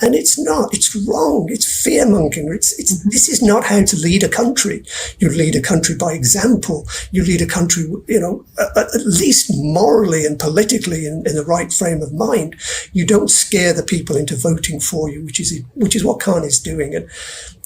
And it's not. It's wrong. It's fear-mongering. This is not how to lead a country. You lead a country by example. You lead a country, at least morally and politically in the right frame of mind. You don't scare the people into voting for you, which is what Carney's doing.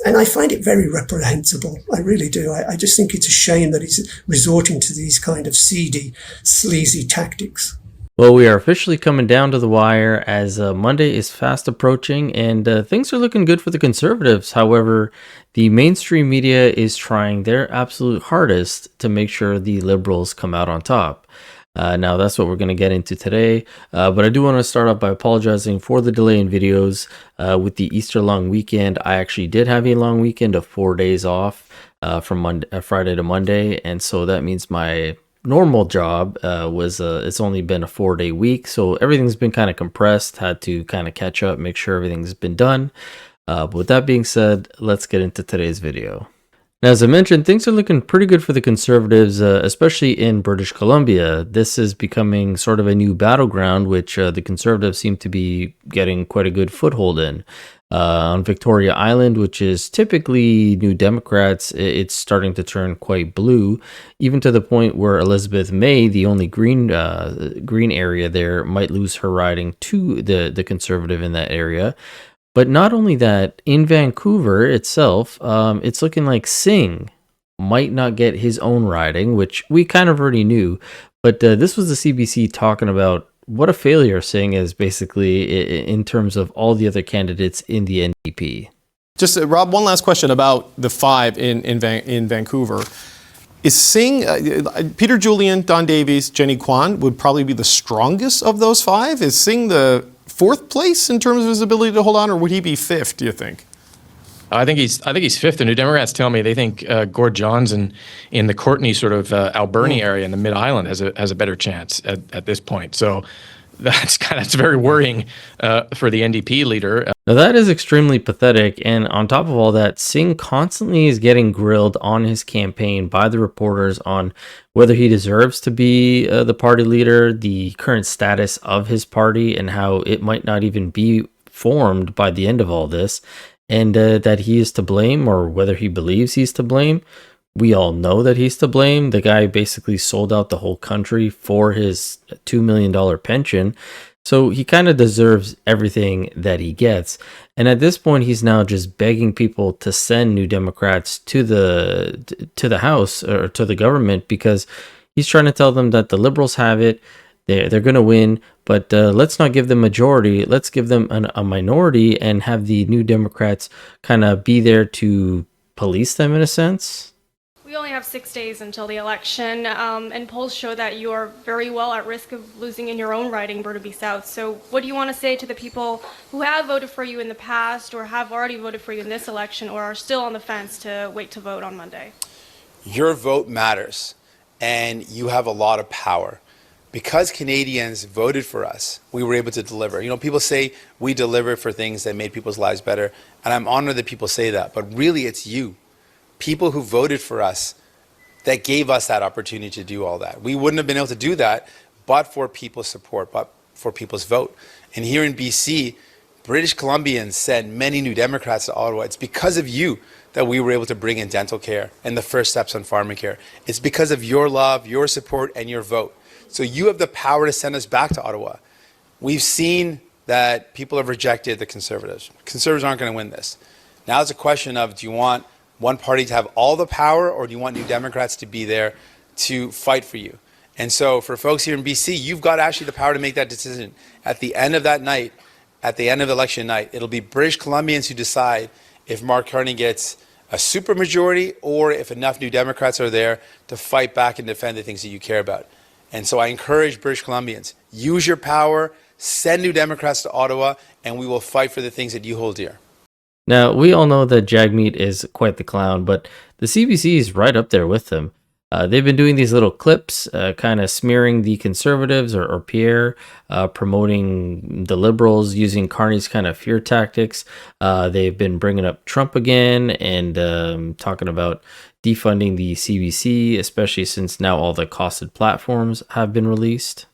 And I find it very reprehensible. I really do. I just think it's a shame that he's resorting to these kind of seedy, sleazy tactics. Well, we are officially coming down to the wire as Monday is fast approaching, and things are looking good for the Conservatives. However, the mainstream media is trying their absolute hardest to make sure the Liberals come out on top. Now, that's what we're going to get into today, but I do want to start off by apologizing for the delay in videos. With the Easter long weekend, I actually did have a long weekend of 4 days off from Friday to Monday, and so that means my normal job it's only been a 4-day week, so everything's been kind of compressed. Had to kind of catch up, make sure everything's been done. But with that being said, let's get into today's video. Now, as I mentioned, things are looking pretty good for the Conservatives, especially in British Columbia. This is becoming sort of a new battleground, which the Conservatives seem to be getting quite a good foothold in. On Victoria Island, which is typically New Democrats, it's starting to turn quite blue, even to the point where Elizabeth May, the only green area there, might lose her riding to the Conservative in that area. But not only that, in Vancouver itself, it's looking like Singh might not get his own riding, which we kind of already knew. But this was the CBC talking about what a failure Singh is, basically, in terms of all the other candidates in the NDP. Just, Rob, one last question about the five in Vancouver. Is Singh, Peter Julian, Don Davies, Jenny Kwan would probably be the strongest of those five? Is Singh the fourth place in terms of his ability to hold on, or would he be fifth, do you think? I think he's fifth. The New Democrats tell me they think Gord Johns in the Courtenay sort of Alberni area in the Mid-Island has a better chance at this point. So that's very worrying for the NDP leader. Now that is extremely pathetic, and on top of all that, Singh constantly is getting grilled on his campaign by the reporters on whether he deserves to be the party leader, the current status of his party, and how it might not even be formed by the end of all this. And that he is to blame, or whether he believes he's to blame. We all know that he's to blame. The guy basically sold out the whole country for his $2 million pension. So he kind of deserves everything that he gets. And at this point, he's now just begging people to send New Democrats to the House or to the government, because he's trying to tell them that the Liberals have it. They're going to win, but let's not give them majority. Let's give them a minority and have the New Democrats kind of be there to police them in a sense. We only have 6 days until the election, and polls show that you are very well at risk of losing in your own riding, Burnaby South. So what do you want to say to the people who have voted for you in the past, or have already voted for you in this election, or are still on the fence to wait to vote on Monday? Your vote matters, and you have a lot of power. Because Canadians voted for us, we were able to deliver. People say we deliver for things that made people's lives better, and I'm honored that people say that, but really it's you, people who voted for us, that gave us that opportunity to do all that. We wouldn't have been able to do that but for people's support, but for people's vote. And here in BC, British Columbians sent many New Democrats to Ottawa. It's because of you that we were able to bring in dental care and the first steps on pharmacy care. It's because of your love, your support, and your vote. So you have the power to send us back to Ottawa. We've seen that people have rejected the Conservatives. Conservatives aren't going to win this. Now it's a question of, do you want one party to have all the power, or do you want New Democrats to be there to fight for you? And so for folks here in BC, you've got actually the power to make that decision. At the end of that night, at the end of election night, it'll be British Columbians who decide if Mark Carney gets a supermajority or if enough New Democrats are there to fight back and defend the things that you care about. And so I encourage British Columbians, use your power, send New Democrats to Ottawa, and we will fight for the things that you hold dear. Now, we all know that Jagmeet is quite the clown, but the CBC is right up there with him. They've been doing these little clips, kind of smearing the Conservatives or Pierre, promoting the Liberals, using Carney's kind of fear tactics. They've been bringing up Trump again and talking about defunding the CBC, especially since now all the costed platforms have been released.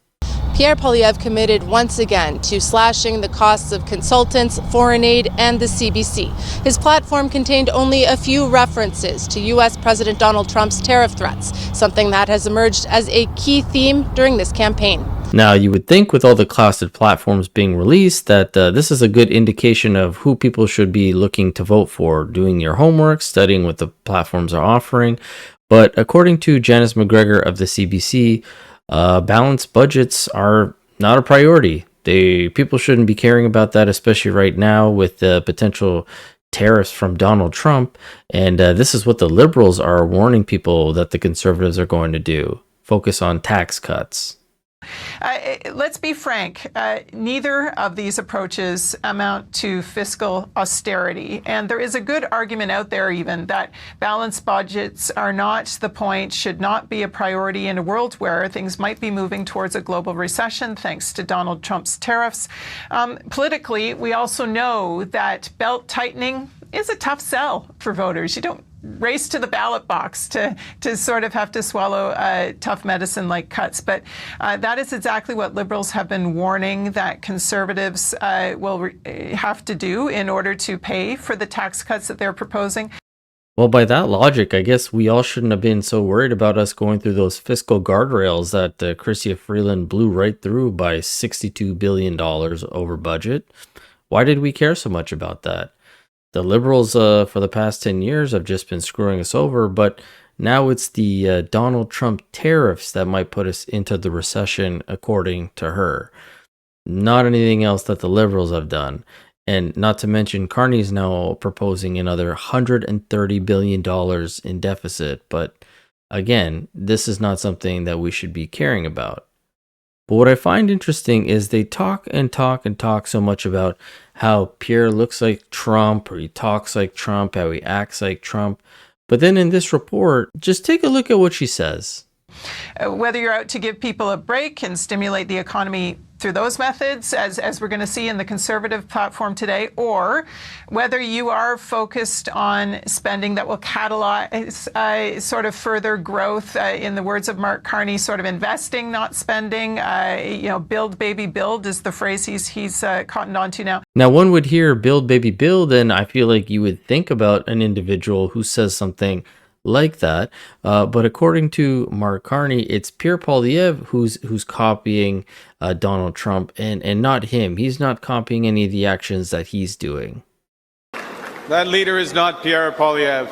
Pierre Poilievre committed once again to slashing the costs of consultants, foreign aid, and the CBC. His platform contained only a few references to U.S. President Donald Trump's tariff threats, something that has emerged as a key theme during this campaign. Now, you would think with all the closeted platforms being released that this is a good indication of who people should be looking to vote for, doing your homework, studying what the platforms are offering. But according to Janice McGregor of the CBC, balanced budgets are not a priority. People shouldn't be caring about that, especially right now with the potential tariffs from Donald Trump. And this is what the liberals are warning people that the conservatives are going to do. Focus on tax cuts. Let's be frank, neither of these approaches amount to fiscal austerity. And there is a good argument out there even that balanced budgets are not the point, should not be a priority in a world where things might be moving towards a global recession thanks to Donald Trump's tariffs. Politically, we also know that belt tightening is a tough sell for voters. You don't race to the ballot box to sort of have to swallow tough medicine like cuts. But that is exactly what liberals have been warning that conservatives will have to do in order to pay for the tax cuts that they're proposing. Well, by that logic, I guess we all shouldn't have been so worried about us going through those fiscal guardrails that Chrystia Freeland blew right through by $62 billion over budget. Why did we care so much about that? The liberals for the past 10 years have just been screwing us over, but now it's the Donald Trump tariffs that might put us into the recession, according to her. Not anything else that the liberals have done. And not to mention, Carney is now proposing another $130 billion in deficit. But again, this is not something that we should be caring about. But what I find interesting is they talk and talk and talk so much about how Pierre looks like Trump, or he talks like Trump, how he acts like Trump. But then in this report, just take a look at what she says. Whether you're out to give people a break and stimulate the economy through those methods, as we're going to see in the Conservative platform today, or whether you are focused on spending that will catalyze sort of further growth, in the words of Mark Carney, sort of investing, not spending. Build, baby, build is the phrase he's cottoned onto now. Now, one would hear build, baby, build, and I feel like you would think about an individual who says something like that, but according to Mark Carney, it's Pierre Poilievre who's copying Donald Trump, and not him. He's not copying any of the actions that he's doing. That leader is not Pierre Poilievre.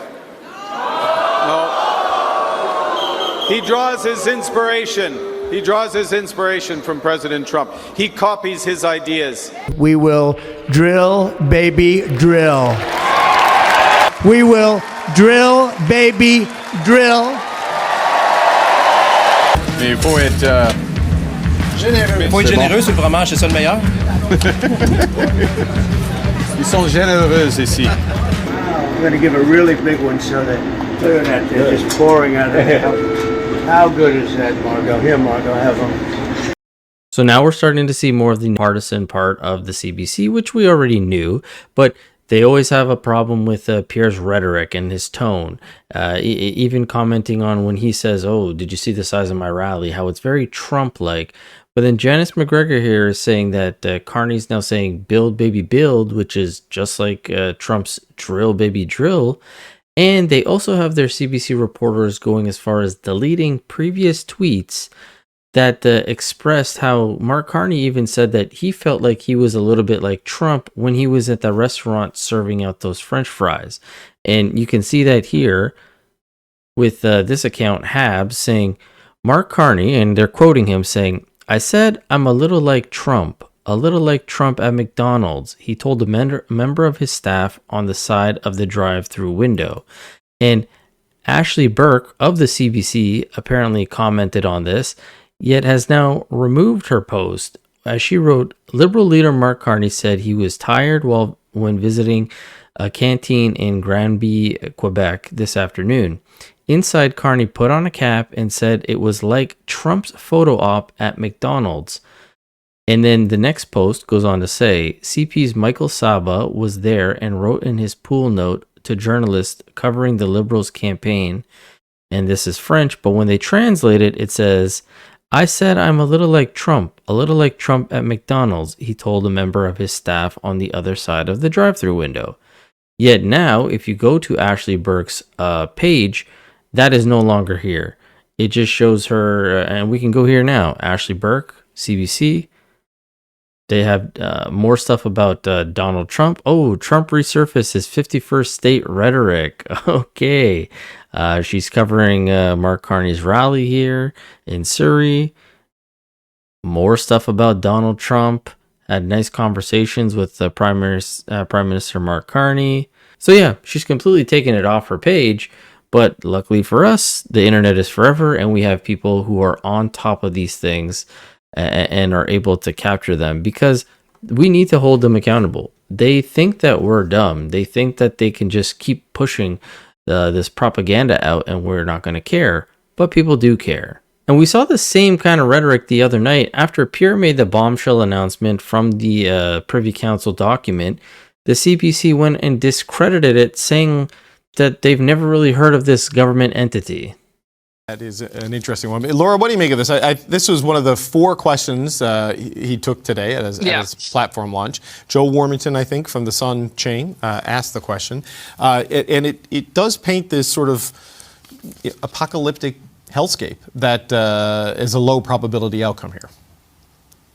No. He draws his inspiration. He draws his inspiration from President Trump. He copies his ideas. We will drill, baby, drill. We will drill, baby, drill. Mais il faut être généreux. Il faut être généreux sur le fromage, c'est ça le meilleur? Ils sont généreux ici. I'm going to give a really big one so that look at that, they're just pouring out of it. How good is that, Margot? Here, Margot, have them. So now we're starting to see more of the partisan part of the CBC, which we already knew, but they always have a problem with Pierre's rhetoric and his tone, even commenting on when he says, "Oh, did you see the size of my rally?" How it's very Trump-like. But then Janice McGregor here is saying that Carney's now saying "build, baby, build," which is just like Trump's "drill, baby, drill." And they also have their CBC reporters going as far as deleting previous tweets that expressed how Mark Carney even said that he felt like he was a little bit like Trump when he was at the restaurant serving out those French fries. And you can see that here with this account, Habs, saying, Mark Carney, and they're quoting him saying, "I said I'm a little like Trump at McDonald's," he told a member of his staff on the side of the drive-through window. And Ashley Burke of the CBC apparently commented on this, yet has now removed her post. As she wrote, Liberal leader Mark Carney said he was tired when visiting a canteen in Granby, Quebec this afternoon. Inside, Carney put on a cap and said it was like Trump's photo op at McDonald's. And then the next post goes on to say, CP's Michael Saba was there and wrote in his pool note to journalists covering the Liberals' campaign, and this is French, but when they translate it, it says, I said I'm a little like Trump at McDonald's, he told a member of his staff on the other side of the drive-thru window. Yet now, if you go to Ashley Burke's page, that is no longer here. It just shows her, and we can go here now. Ashley Burke, CBC. They have more stuff about Donald Trump. Oh, Trump resurfaced his 51st state rhetoric. Okay. She's covering Mark Carney's rally here in Surrey. More stuff about Donald Trump. Had nice conversations with Prime Minister Mark Carney. So yeah, she's completely taken it off her page. But luckily for us, the internet is forever, and we have people who are on top of these things and are able to capture them, because we need to hold them accountable. They think that we're dumb. They think that they can just keep pushing this propaganda out and we're not going to care. But people do care. And we saw the same kind of rhetoric the other night after Pierre made the bombshell announcement from the Privy Council document. The CBC went and discredited it, saying that they've never really heard of this government entity. That is an interesting one. Laura, what do you make of this? This was one of the 4 questions he took today at his platform launch. Joe Warmington, I think, from the Sun chain, asked the question. And it does paint this sort of apocalyptic hellscape that is a low probability outcome here.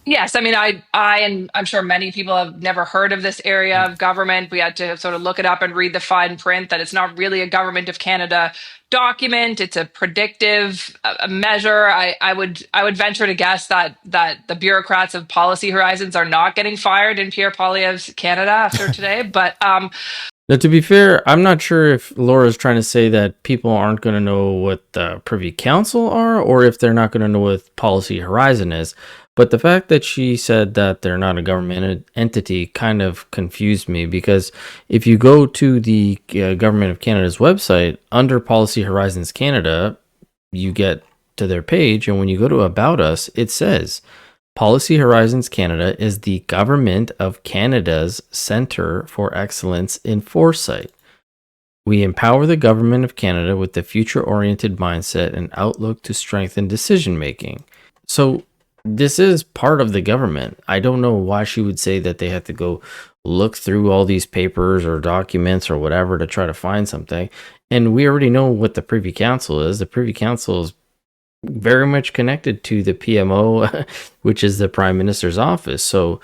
Yes, I mean, I and I'm sure many people have never heard of this area of government. We had to sort of look it up and read the fine print that it's not really a Government of Canada document. It's a predictive measure. I would venture to guess that the bureaucrats of Policy Horizons are not getting fired in Pierre Poilievre's Canada after today. But now, to be fair, I'm not sure if Laura's trying to say that people aren't going to know what the Privy Council are, or if they're not going to know what Policy Horizon is. But the fact that she said that they're not a government entity kind of confused me, because if you go to the Government of Canada's website, under Policy Horizons Canada, you get to their page, and when you go to About Us, it says, Policy Horizons Canada is the Government of Canada's Centre for Excellence in Foresight. We empower the Government of Canada with the future-oriented mindset and outlook to strengthen decision-making. So this is part of the government. I don't know why she would say that they have to go look through all these papers or documents or whatever to try to find something. And we already know what the Privy Council is. The Privy Council is very much connected to the PMO, which is the Prime Minister's office. So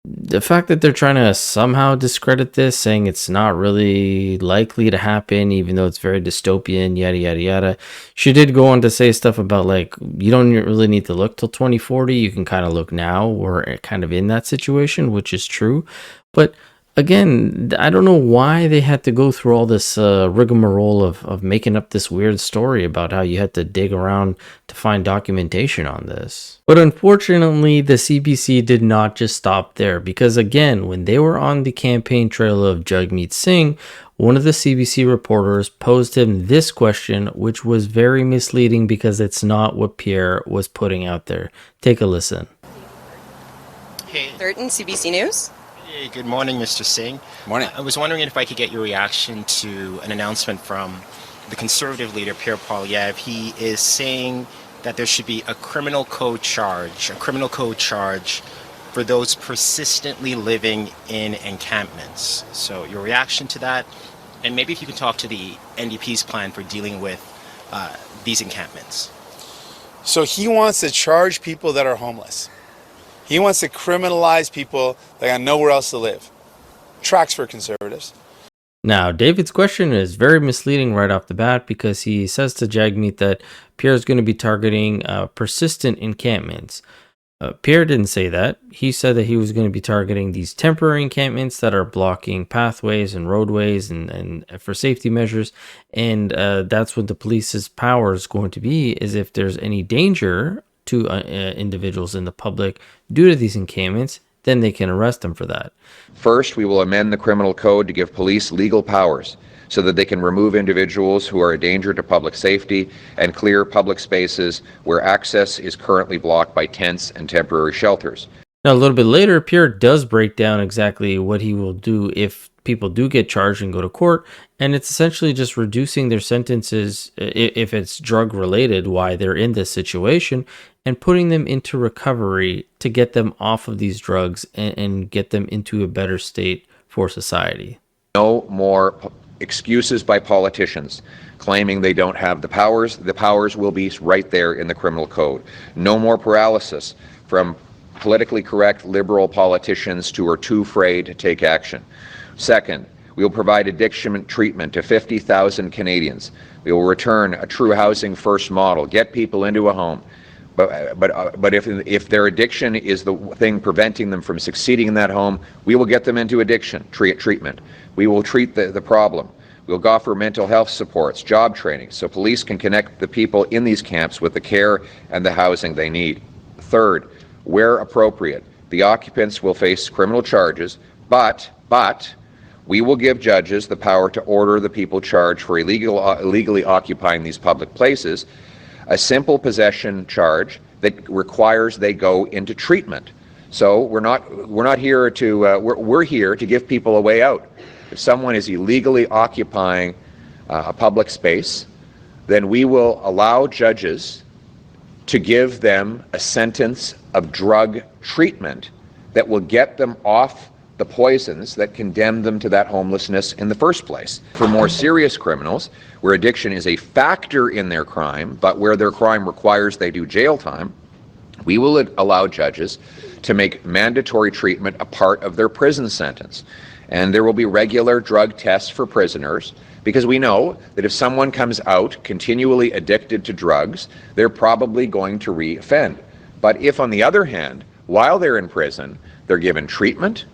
the fact that they're trying to somehow discredit this, saying it's not really likely to happen, even though it's very dystopian, yada, yada, yada. She did go on to say stuff about, like, you don't really need to look till 2040. You can kind of look now. We're kind of in that situation, which is true. But again, I don't know why they had to go through all this rigmarole of making up this weird story about how you had to dig around to find documentation on this. But unfortunately, the CBC did not just stop there, because again, when they were on the campaign trail of Jagmeet Singh, one of the CBC reporters posed him this question, which was very misleading because it's not what Pierre was putting out there. Take a listen. Hey. Certain CBC News. Hey, good morning, Mr. Singh. Morning. I was wondering if I could get your reaction to an announcement from the Conservative leader, Pierre Poilievre. He is saying that there should be a criminal code charge for those persistently living in encampments. So your reaction to that, and maybe if you could talk to the NDP's plan for dealing with these encampments. So he wants to charge people that are homeless. He wants to criminalize people that got nowhere else to live. Tracks for Conservatives. Now, David's question is very misleading right off the bat, because he says to Jagmeet that Pierre is going to be targeting persistent encampments. Pierre didn't say that. He said that he was going to be targeting these temporary encampments that are blocking pathways and roadways and for safety measures. And that's what the police's power is going to be, is if there's any danger to individuals in the public due to these encampments, then they can arrest them for that. First, we will amend the criminal code to give police legal powers so that they can remove individuals who are a danger to public safety and clear public spaces where access is currently blocked by tents and temporary shelters. Now, a little bit later, Pierre does break down exactly what he will do if people do get charged and go to court, and it's essentially just reducing their sentences if it's drug related, why they're in this situation, and putting them into recovery to get them off of these drugs and get them into a better state for society. No more excuses by politicians claiming they don't have the powers. The powers will be right there in the criminal code. No more paralysis from politically correct liberal politicians who are too afraid to take action. Second, we will provide addiction treatment to 50,000 Canadians. We will return a true housing first model, get people into a home. But if their addiction is the thing preventing them from succeeding in that home, we will get them into addiction treatment. We will treat the problem. We'll offer mental health supports, job training, so police can connect the people in these camps with the care and the housing they need. Third, where appropriate, the occupants will face criminal charges, but we will give judges the power to order the people charged for illegally occupying these public places a simple possession charge that requires they go into treatment. So we're here to give people a way out. If someone is illegally occupying a public space, then we will allow judges to give them a sentence of drug treatment that will get them off the poisons that condemn them to that homelessness in the first place. For more serious criminals, where addiction is a factor in their crime, but where their crime requires they do jail time, we will allow judges to make mandatory treatment a part of their prison sentence. And there will be regular drug tests for prisoners, because we know that if someone comes out continually addicted to drugs, they're probably going to re-offend. But if, on the other hand, while they're in prison, they're given treatment,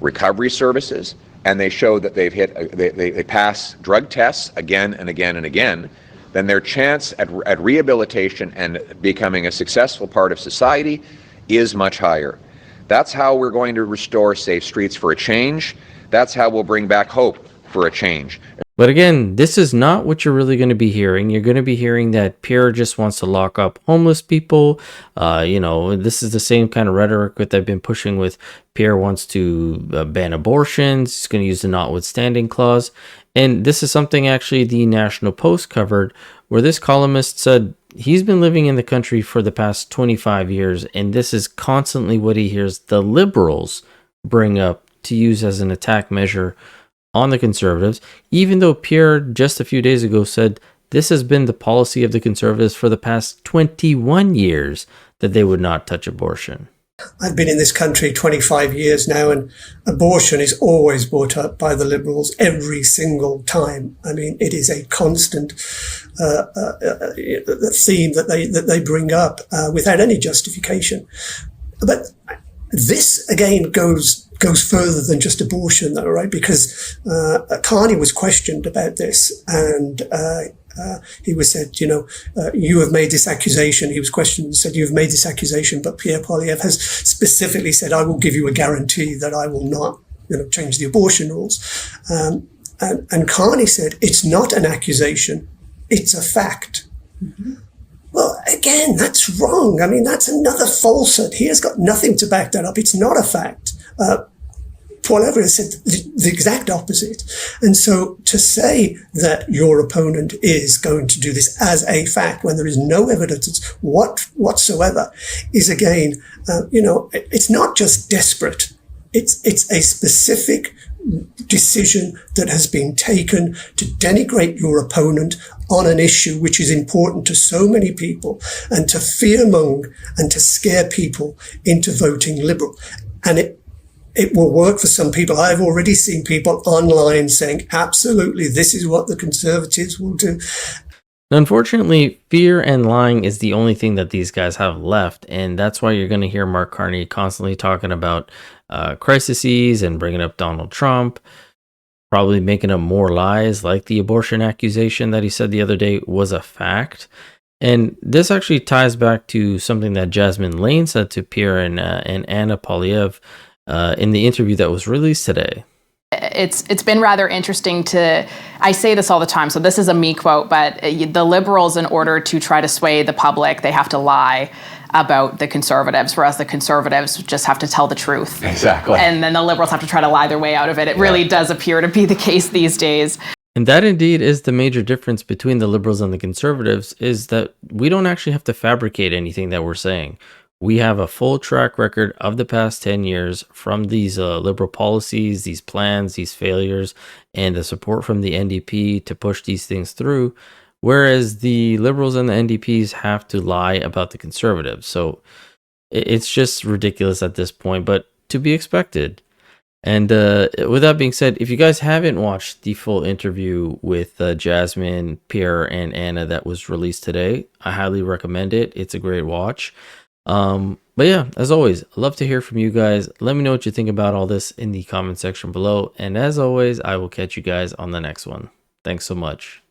recovery services, and they show that they pass drug tests again and again and again, then their chance at rehabilitation and becoming a successful part of society is much higher. That's how we're going to restore safe streets for a change. That's how we'll bring back hope for a change. But again, this is not what you're really going to be hearing. You're going to be hearing that Pierre just wants to lock up homeless people. This is the same kind of rhetoric that they've been pushing with Pierre wants to ban abortions. He's going to use the notwithstanding clause. And this is something actually the National Post covered, where this columnist said he's been living in the country for the past 25 years, and this is constantly what he hears the liberals bring up to use as an attack measure on the Conservatives, even though Pierre just a few days ago said this has been the policy of the Conservatives for the past 21 years that they would not touch abortion. I've been in this country 25 years now, and abortion is always brought up by the Liberals every single time. I mean, it is a constant theme that they bring up without any justification. But this, again, goes further than just abortion, though, right? Because Carney was questioned about this, and he was said, you have made this accusation. He was questioned and said, you have made this accusation, but Pierre Poilievre has specifically said, I will give you a guarantee that I will not, change the abortion rules. And Carney said, it's not an accusation, it's a fact. Mm-hmm. Well, again, that's wrong. I mean, that's another falsehood. He has got nothing to back that up. It's not a fact. Poilievre has said the exact opposite. And so to say that your opponent is going to do this as a fact when there is no evidence whatsoever is, again, it's not just desperate. It's a specific decision that has been taken to denigrate your opponent on an issue which is important to so many people, and to fearmonger and to scare people into voting Liberal. And it will work for some people. I've already seen people online saying, absolutely, this is what the Conservatives will do. Unfortunately, fear and lying is the only thing that these guys have left, and that's why you're going to hear Mark Carney constantly talking about crises and bringing up Donald Trump, probably making up more lies, like the abortion accusation that he said the other day was a fact. And this actually ties back to something that Jasmine Lane said to Pierre and Anna Poilievre in the interview that was released today. It's been rather interesting I say this all the time, so this is a me quote, but the Liberals, in order to try to sway the public, they have to lie. about the Conservatives, whereas the Conservatives just have to tell the truth. Exactly. And then the Liberals have to try to lie their way out of it. It really does appear to be the case these days. And that indeed is the major difference between the Liberals and the Conservatives, is that we don't actually have to fabricate anything that we're saying. We have a full track record of the past 10 years from these liberal policies, these plans, these failures, and the support from the NDP to push these things through, whereas the Liberals and the NDPs have to lie about the Conservatives. So it's just ridiculous at this point, but to be expected. And with that being said, if you guys haven't watched the full interview with Jasmine, Pierre, and Anna that was released today, I highly recommend it. It's a great watch. But yeah, as always, I'd love to hear from you guys. Let me know what you think about all this in the comment section below. And as always, I will catch you guys on the next one. Thanks so much.